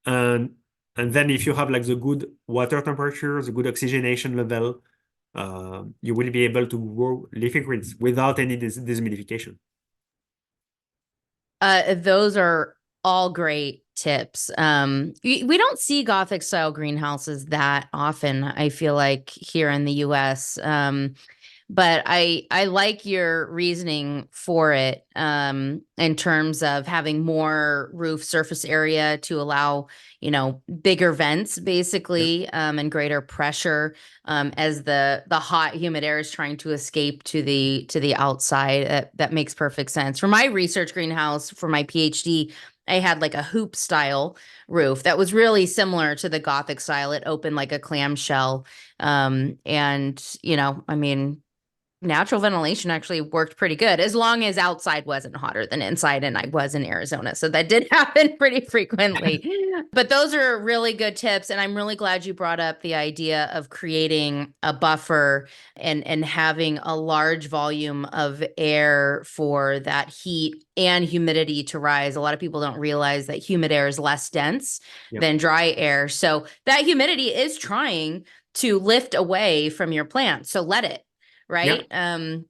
And and then if you have like the good water temperature, the good oxygenation level, you will be able to grow leafy greens without any dehumidification. Those are all great tips. We don't see Gothic style greenhouses that often, I feel like, here in the US. But I like your reasoning for it, in terms of having more roof surface area to allow, bigger vents Yeah, basically, and greater pressure, as the hot humid air is trying to escape to the outside. That makes perfect sense. For my research greenhouse for my PhD, I had like a hoop style roof that was really similar to the Gothic style. It opened like a clamshell. And I mean, natural ventilation actually worked pretty good as long as outside wasn't hotter than inside, and I was in Arizona, so that did happen pretty frequently. But those are really good tips, and I'm really glad you brought up the idea of creating a buffer and having a large volume of air for that heat and humidity to rise. A lot of people don't realize that humid air is less dense yeah, than dry air, so that humidity is trying to lift away from your plant, so let it, yeah, right?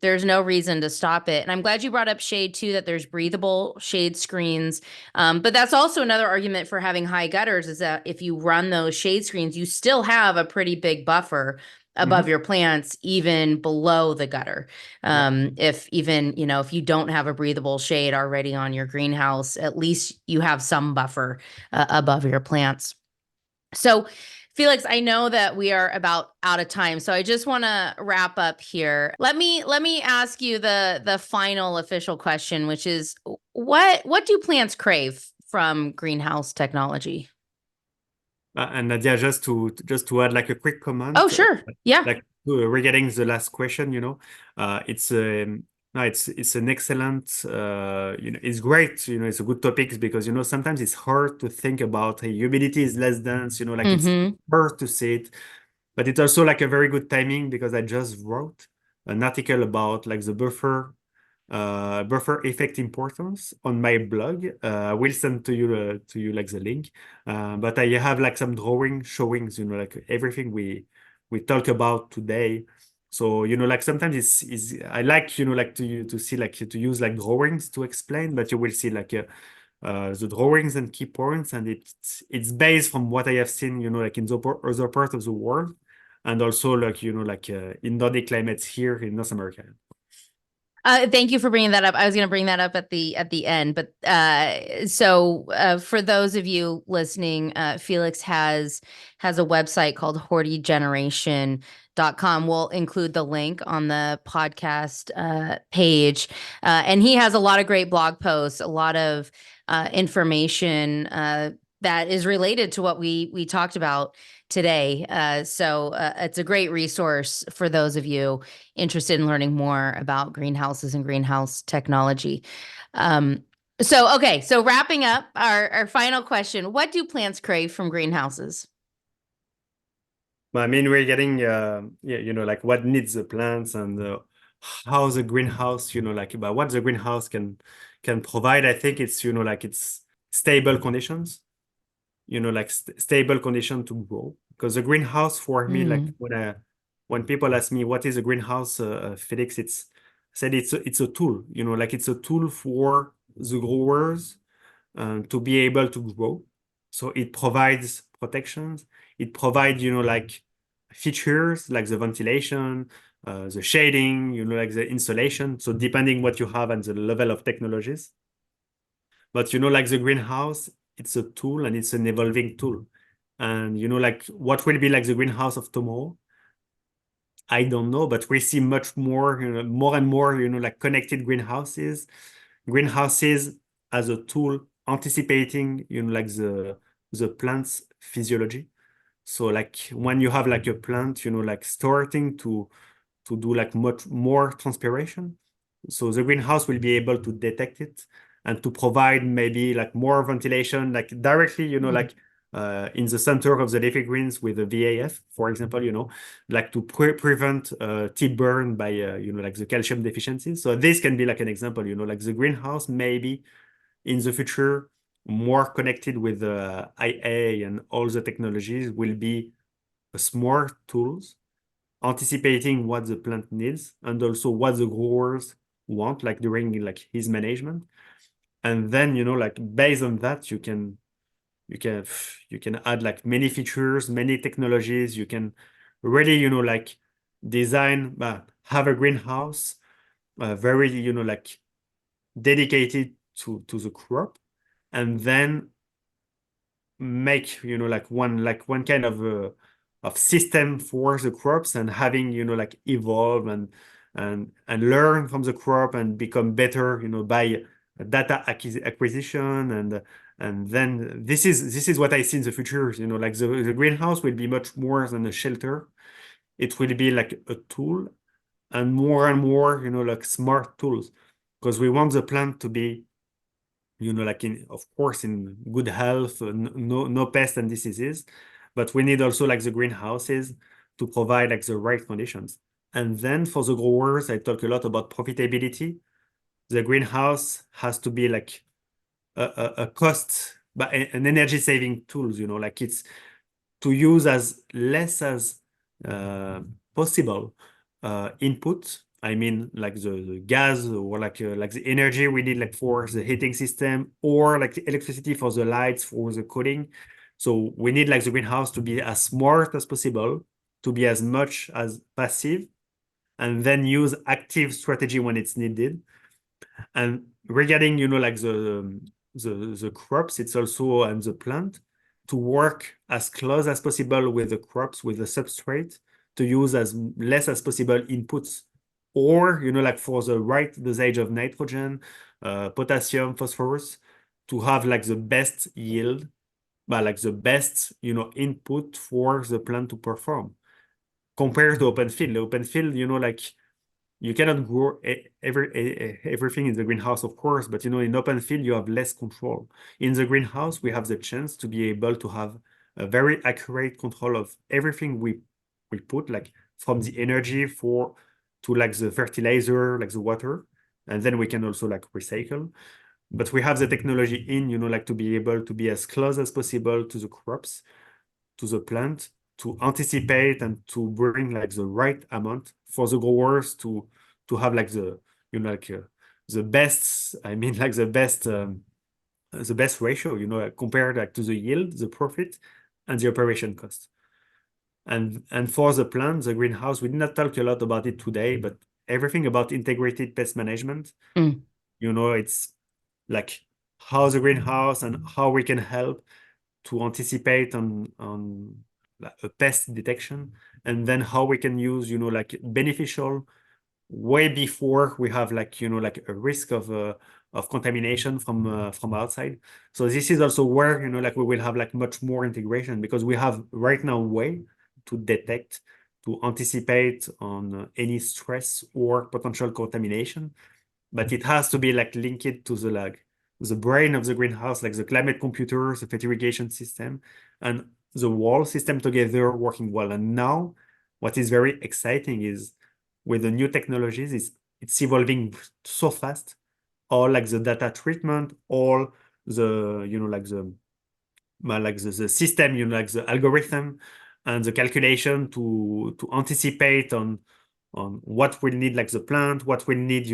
There's no reason to stop it. And I'm glad you brought up shade too, that there's breathable shade screens. But that's also another argument for having high gutters, is that if you run those shade screens, you still have a pretty big buffer above hmm your plants, even below the gutter. yeah. If even, if you don't have a breathable shade already on your greenhouse, at least you have some buffer above your plants. So, Felix, I know that we are about out of time, so I just want to wrap up here. Let me ask you the final official question, which is what do plants crave from greenhouse technology? And Nadia, just to add like a quick Oh, comment, sure. Yeah. like regarding the last question, it's no, it's an excellent, it's great, it's a good topic because sometimes it's hard to think about hey, humidity is less dense, like it's Mm-hmm. hard to say it, but it's also like a very good timing because I just wrote an article about like the buffer effect importance on my blog. I will send to you like the link. But I have like some drawing showings, like everything we talk about today. So, like sometimes it's I like, like to see like to use like drawings to explain, but you will see like the drawings and key points, and it's based from what I have seen, like in the other part of the world, and also like like in Nordic climates here in North America. Thank you for bringing that up. I was going to bring that up at the end, but for those of you listening, Felix has a website called hortigeneration.com. We'll include the link on the podcast page, and he has a lot of great blog posts, a lot of information that is related to what we talked about today. So it's a great resource for those of you interested in learning more about greenhouses and greenhouse technology. So wrapping up our final question, what do plants crave from greenhouses? But I mean, we're getting, yeah, like what needs the plants and how the greenhouse, like about what the greenhouse can provide. I think it's, like it's stable conditions, like stable condition to grow. Because the greenhouse for me, like Mm, when people ask me what is a greenhouse, Felix, said it's a tool, like it's a tool for the growers to be able to grow. So it provides protections. It provides, like features like the ventilation, the shading, like the insulation. So depending what you have and the level of technologies. But, like the greenhouse, it's a tool and it's an evolving tool. And, like what will be like the greenhouse of tomorrow? I don't know, but we see much more, more and more, like connected greenhouses as a tool anticipating, like the plant's physiology. So like when you have like a plant, like starting to do like much more transpiration. So the greenhouse will be able to detect it and to provide maybe like more ventilation, like directly, mm. like in the center of the leafy greens with a VAF, for example, like to prevent tip burn by, like the calcium deficiency. So this can be like an example, like the greenhouse maybe in the future more connected with IA and all the technologies will be smart tools anticipating what the plant needs and also what the growers want, like during like his management. And then, like based on that, you can you can add like many features, many technologies. You can really, like design, have a greenhouse, very, like dedicated to the crop, and then make, like one kind of system for the crops, and having, like evolve and learn from the crop and become better, by data acquisition. And then this is what I see in the future. Like the greenhouse will be much more than a shelter. It will be like a tool, and more, like smart tools, because we want the plant to be, like of course, in good health, no pests and diseases, but we need also like the greenhouses to provide like the right conditions. And then for the growers, I talk a lot about profitability. The greenhouse has to be like a cost, but an energy saving tools, like it's to use as less as uh, possible input. I mean, like the gas, or like the energy we need like for the heating system, or like the electricity for the lights, for the cooling. So we need like the greenhouse to be as smart as possible, to be as much as passive, and then use active strategy when it's needed. And regarding, like the crops, it's also, and the plant, to work as close as possible with the crops, with the substrate, to use as less as possible inputs, or, like for the right dosage of nitrogen, potassium, phosphorus, to have like the best yield, but like the best, input for the plant to perform. Compared to open field. The open field, like you cannot grow everything in the greenhouse, of course, but in open field you have less control. In the greenhouse, we have the chance to be able to have a very accurate control of everything we put, like from the energy to like the fertilizer, like the water, and then we can also like recycle. But we have the technology in, like to be able to be as close as possible to the crops, to the plant, to anticipate and to bring like the right amount for the growers to have like the best, I mean, like the best ratio, compared like to the yield, the profit, and the operation cost. And for the plant, the greenhouse, we did not talk a lot about it today, but everything about integrated pest management, it's like how the greenhouse and how we can help to anticipate on like, a pest detection, and then how we can use, like beneficial way before we have like, like a risk of contamination from outside. So this is also where, like we will have like much more integration, because we have right now a way to detect, to anticipate on any stress or potential contamination, but it has to be like linked to the brain of the greenhouse, like the climate computer, the fertigation system, and the whole system together working well. And now, what is very exciting is, with the new technologies, it's evolving so fast. All like the data treatment, all the the system, like the algorithm and the calculation to anticipate on what will need like the plant, what will need,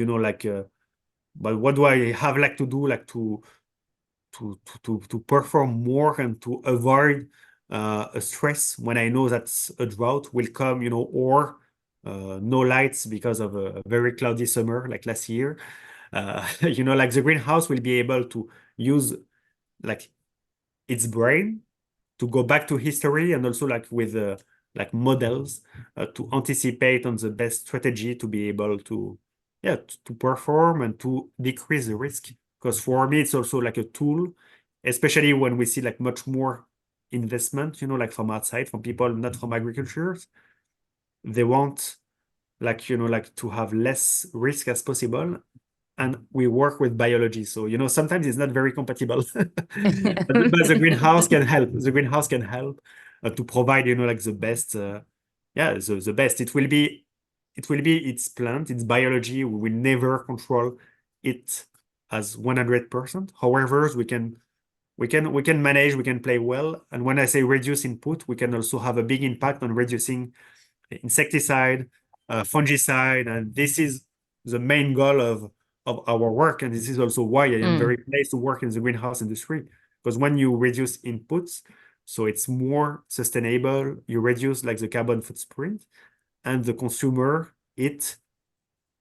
but what do I have like to do, like to perform more and to avoid a stress when I know that a drought will come, or no lights because of a very cloudy summer like last year. Like the greenhouse will be able to use like its brain to go back to history, and also like with like models to anticipate on the best strategy to be able to, yeah, to perform and to decrease the risk. Because for me, it's also like a tool, especially when we see like much more investment, like from outside, from people not from agriculture. They want like, like to have less risk as possible, and we work with biology. So, sometimes it's not very compatible, but the greenhouse can help. The greenhouse can help to provide, like the best, the best. It will be its plant, its biology. We will never control it as 100%. However, we can manage, we can play well. And when I say reduce input, we can also have a big impact on reducing insecticide, fungicide, and this is the main goal of our work. And this is also why I am Mm. very pleased to work in the greenhouse industry, because when you reduce inputs, so it's more sustainable, you reduce like the carbon footprint, and the consumer it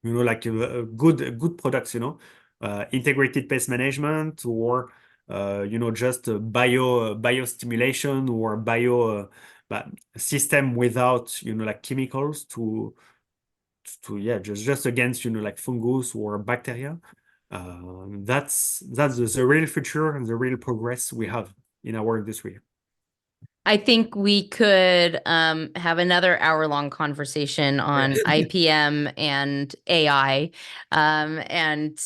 like good products, integrated pest management, or just biostimulation or but system without like chemicals to yeah, just against like fungus or bacteria. That's the real future and the real progress we have in our industry. I think we could have another hour-long conversation on IPM and AI, and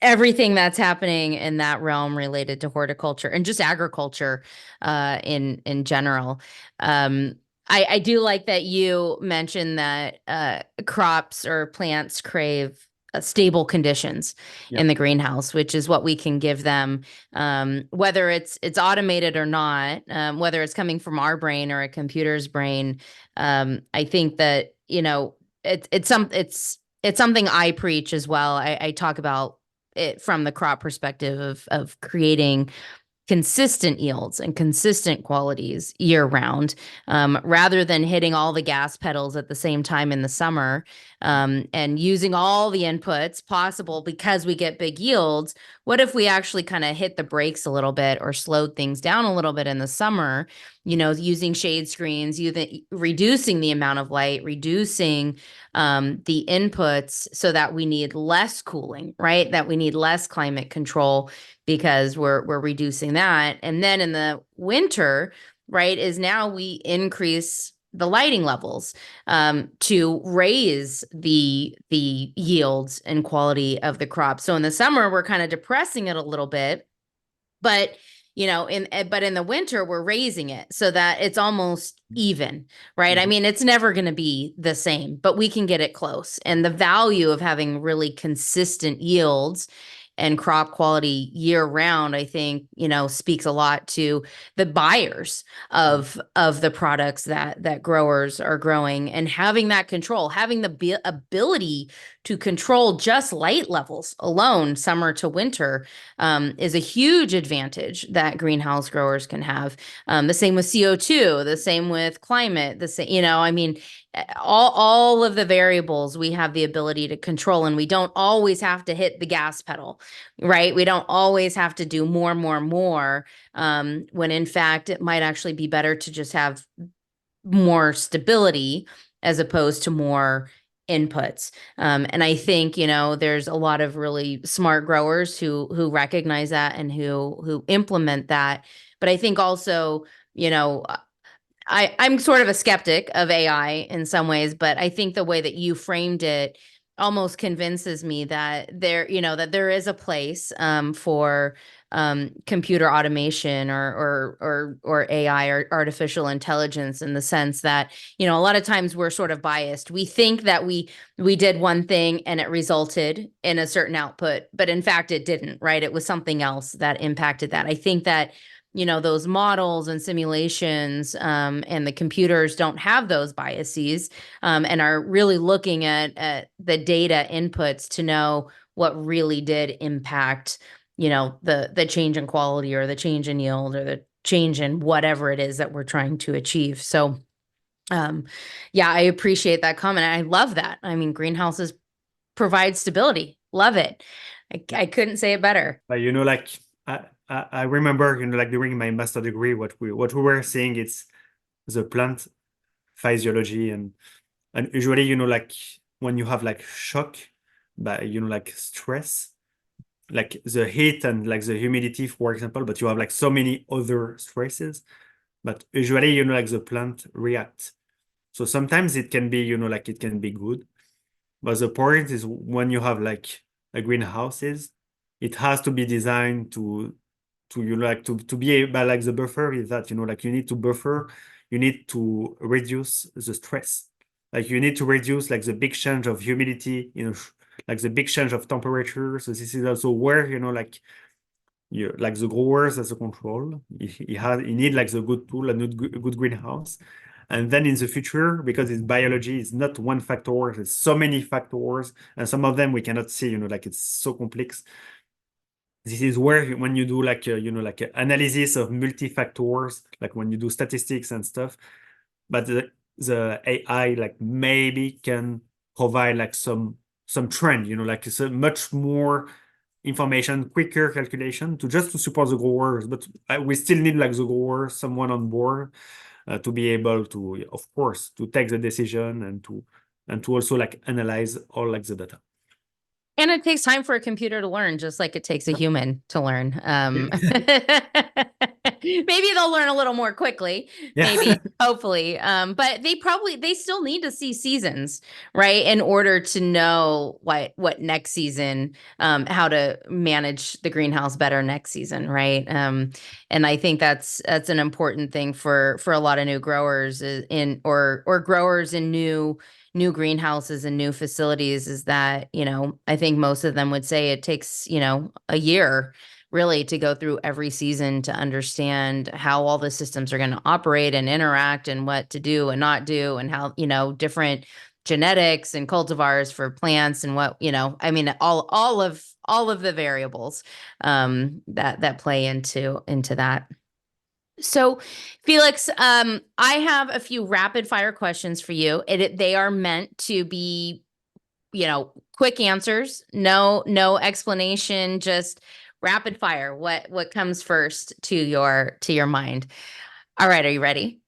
everything that's happening in that realm related to horticulture and just agriculture in general. I do like that you mentioned that crops or plants crave stable conditions Yeah. in the greenhouse, which is what we can give them, whether it's automated or not, whether it's coming from our brain or a computer's brain. I think that it's something I preach as well. I talk about it from the crop perspective of creating consistent yields and consistent qualities year round, rather than hitting all the gas pedals at the same time in the summer, and using all the inputs possible because we get big yields. What if we actually kind of hit the brakes a little bit or slowed things down a little bit in the summer, using shade screens, reducing the amount of light, reducing the inputs so that we need less cooling, right? That we need less climate control because we're reducing that. And then in the winter, right, is now we increase the lighting levels to raise the yields and quality of the crop. So in the summer, we're kind of depressing it a little bit, but in the winter we're raising it so that it's almost even, right? I mean, it's never going to be the same, but we can get it close. And the value of having really consistent yields and crop quality year round, I think, speaks a lot to the buyers of the products that growers are growing, and having that control, having the ability to control just light levels alone, summer to winter, is a huge advantage that greenhouse growers can have. The same with CO2, the same with climate, the same, I mean, all of the variables we have the ability to control, and we don't always have to hit the gas pedal, right? We don't always have to do more, when in fact it might actually be better to just have more stability as opposed to more inputs. And I think, there's a lot of really smart growers who recognize that and who implement that. But I think also, I'm sort of a skeptic of AI in some ways, but I think the way that you framed it almost convinces me that there is a place for computer automation or AI or artificial intelligence, in the sense that, a lot of times we're sort of biased. We think that we did one thing and it resulted in a certain output, but in fact it didn't, right? It was something else that impacted that. I think that those models and simulations, and the computers don't have those biases, and are really looking at the data inputs to know what really did impact, the change in quality or the change in yield or the change in whatever it is that we're trying to achieve. So, yeah, I appreciate that comment. I love that. I mean, greenhouses provide stability. Love it. I couldn't say it better. But like I remember, like during my master degree, what we were seeing, it's the plant physiology, and usually, like when you have like shock, but like stress, like the heat and like the humidity, for example, but you have like so many other stresses, but usually, like the plant reacts. So sometimes it can be, like it can be good. But the point is, when you have like a greenhouses, it has to be designed to be able, like the buffer is that, like you need to buffer, you need to reduce the stress. Like you need to reduce like the big change of humidity, like the big change of temperature. So this is also where, like like the growers as a control, he need like the good tool and good greenhouse. And then in the future, because it's biology, it's not one factor, there's so many factors, and some of them we cannot see, like it's so complex. This is where when you do like, like analysis of multi-factors, like when you do statistics and stuff, but the AI like maybe can provide like some trend, like it's a much more information, quicker calculation to support the growers. But we still need like the growers, someone on board to be able to, of course, to take the decision and to also like analyze all like the data. And it takes time for a computer to learn, just like it takes a human to learn. Maybe they'll learn a little more quickly, maybe, hopefully. But they still need to see seasons, right? In order to know what next season, how to manage the greenhouse better next season, right? And I think that's an important thing for a lot of new growers or growers in new greenhouses and new facilities, is that, I think most of them would say it takes, a year really to go through every season to understand how all the systems are going to operate and interact and what to do and not do, and how, different genetics and cultivars for plants and what, I mean, all of the variables that play into that. So, Felix, I have a few rapid fire questions for you. They are meant to be, quick answers, no explanation, just rapid fire. What comes first to your mind? All right, are you ready?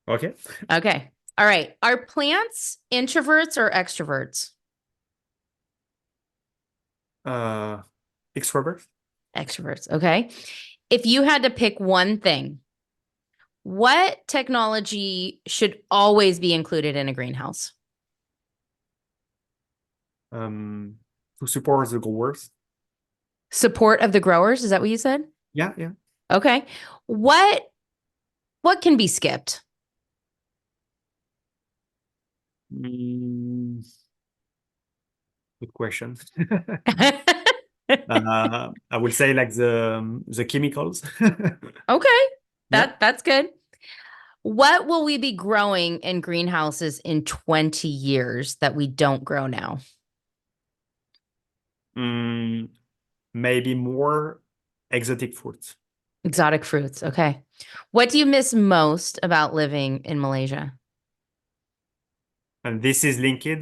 Okay. Okay. All right. Are plants introverts or extroverts? Extroverts. Extroverts. Okay. If you had to pick one thing, what technology should always be included in a greenhouse? To support the growers. Support of the growers, is that what you said? Yeah. Okay. What can be skipped? Good question. I would say like the chemicals. Okay. Yeah. That's good. What will we be growing in greenhouses in 20 years that we don't grow now? Maybe more exotic fruits. Exotic fruits. Okay. What do you miss most about living in Malaysia? And this is linked,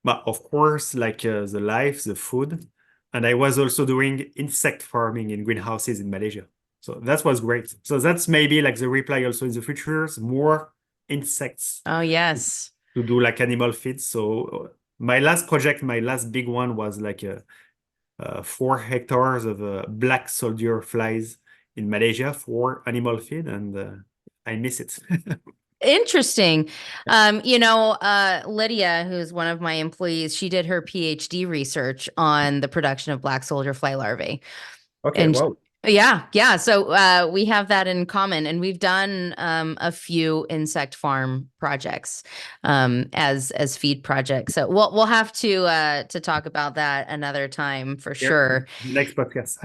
but of course, like the life, the food. And I was also doing insect farming in greenhouses in Malaysia. So that was great. So that's maybe like the reply also in the future, more insects. Oh, yes. To do like animal feeds. So my last big one was like 4 hectares of black soldier flies in Malaysia for animal feed, and I miss it. Interesting. Lydia, who's one of my employees, she did her PhD research on the production of black soldier fly larvae. Okay, And wow. yeah. So we have that in common, and we've done a few insect farm projects as feed projects. So we'll have to talk about that another time for sure. Next podcast.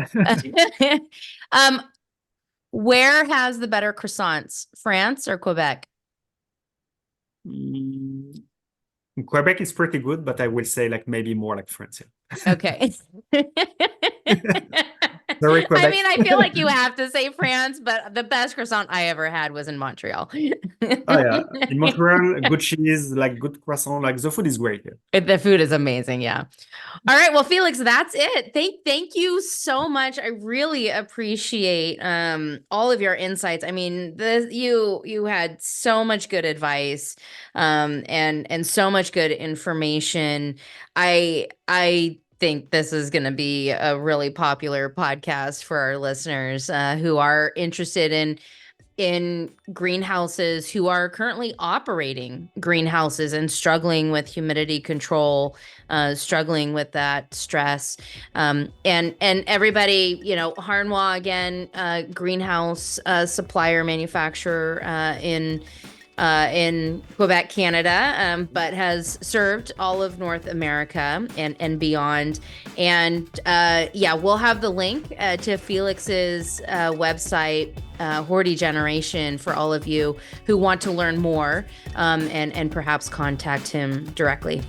Where has the better croissants, France or Quebec? Quebec is pretty good, but I will say like maybe more like France. Okay. Sorry, Quebec. I mean, I feel like you have to say France, but the best croissant I ever had was in Montreal. Oh yeah, in Montreal, good cheese, like good croissant, like the food is great here. The food is amazing, yeah. All right, well, Felix, that's it. Thank you so much. I really appreciate all of your insights. I mean, you had so much good advice and so much good information. I think this is going to be a really popular podcast for our listeners who are interested in greenhouses, who are currently operating greenhouses and struggling with humidity control, struggling with that stress. And everybody, Harnois, again, greenhouse supplier, manufacturer in Quebec, Canada, but has served all of North America and beyond. And we'll have the link to Felix's website Horty generation for all of you who want to learn more and perhaps contact him directly.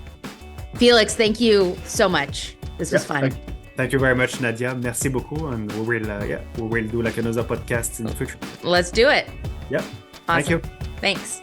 Felix, thank you so much. This was fun. Thank you very much, Nadia. Merci beaucoup. And we will do like another podcast in the future. Let's do it. Yeah. Awesome. Thank you. Thanks.